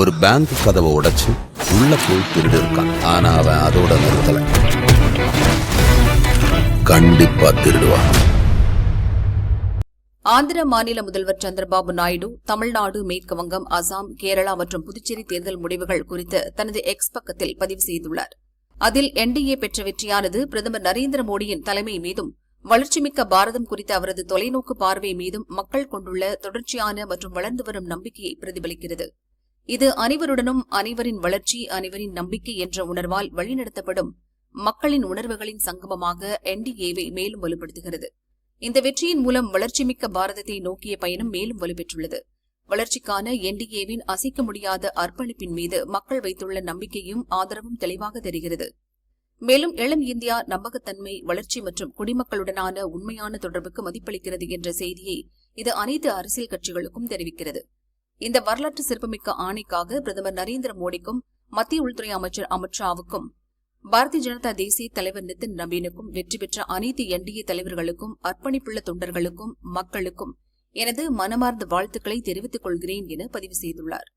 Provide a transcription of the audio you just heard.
ஒரு பேங்க் கதவை உடைச்சு உள்ள போய் திருடு இருக்கான். ஆனா அவன் அதோட நிறுத்தல, கண்டிப்பா திருடுவான். ஆந்திர மாநில முதல்வர் சந்திரபாபு நாயுடு தமிழ்நாடு, மேற்கு வங்கம், அசாம், கேரளா மற்றும் புதுச்சேரி தேர்தல் முடிவுகள் குறித்து தனது எக்ஸ் பக்கத்தில் பதிவு செய்துள்ளார். அதில் NDA பெற்ற வெற்றியானது பிரதமர் நரேந்திர மோடியின் தலைமை மீதும் வளர்ச்சிமிக்க பாரதம் குறித்த அவரது தொலைநோக்கு பார்வை மீதும் மக்கள் கொண்டுள்ள தொடர்ச்சியான மற்றும் வளர்ந்து வரும் நம்பிக்கையை பிரதிபலிக்கிறது. இது அனைவருடனும் அனைவரின் வளர்ச்சி, அனைவரின் நம்பிக்கை என்ற உணர்வால் வழிநடத்தப்படும் மக்களின் உணர்வுகளின் சங்கமமாக NDAவை மேலும் வலுப்படுத்துகிறது. இந்த வெற்றியின் மூலம் வளர்ச்சிமிக்க பாரதத்தை நோக்கிய பயணம் மேலும் வலுப்பெற்றுள்ளது. வளர்ச்சிக்கான NDAவின் அசைக்க முடியாத அர்ப்பணிப்பின் மீது மக்கள் வைத்துள்ள நம்பிக்கையும் ஆதரவும் தெளிவாக தெரிகிறது. மேலும் இளம் இந்தியா நம்பகத்தன்மை, வளர்ச்சி மற்றும் குடிமக்களுடனான உண்மையான தொடர்புக்கு மதிப்பளிக்கிறது என்ற செய்தியை இது அனைத்து அரசியல் கட்சிகளுக்கும் தெரிவிக்கிறது. இந்த வரலாற்று சிறப்புமிக்க ஆணைக்காக பிரதமர் நரேந்திர மோடிக்கும், மத்திய உள்துறை அமைச்சர் அமித் ஷாவுக்கும், பாரதிய ஜனதா தேசிய தலைவர் நிதின் நபீனுக்கும், வெற்றி பெற்ற அனைத்து NDA தலைவர்களுக்கும், அர்ப்பணிப்புள்ள தொண்டர்களுக்கும், மக்களுக்கும் எனது மனமார்ந்த வாழ்த்துக்களை தெரிவித்துக் கொள்கிறேன் என பதிவு செய்துள்ளார்.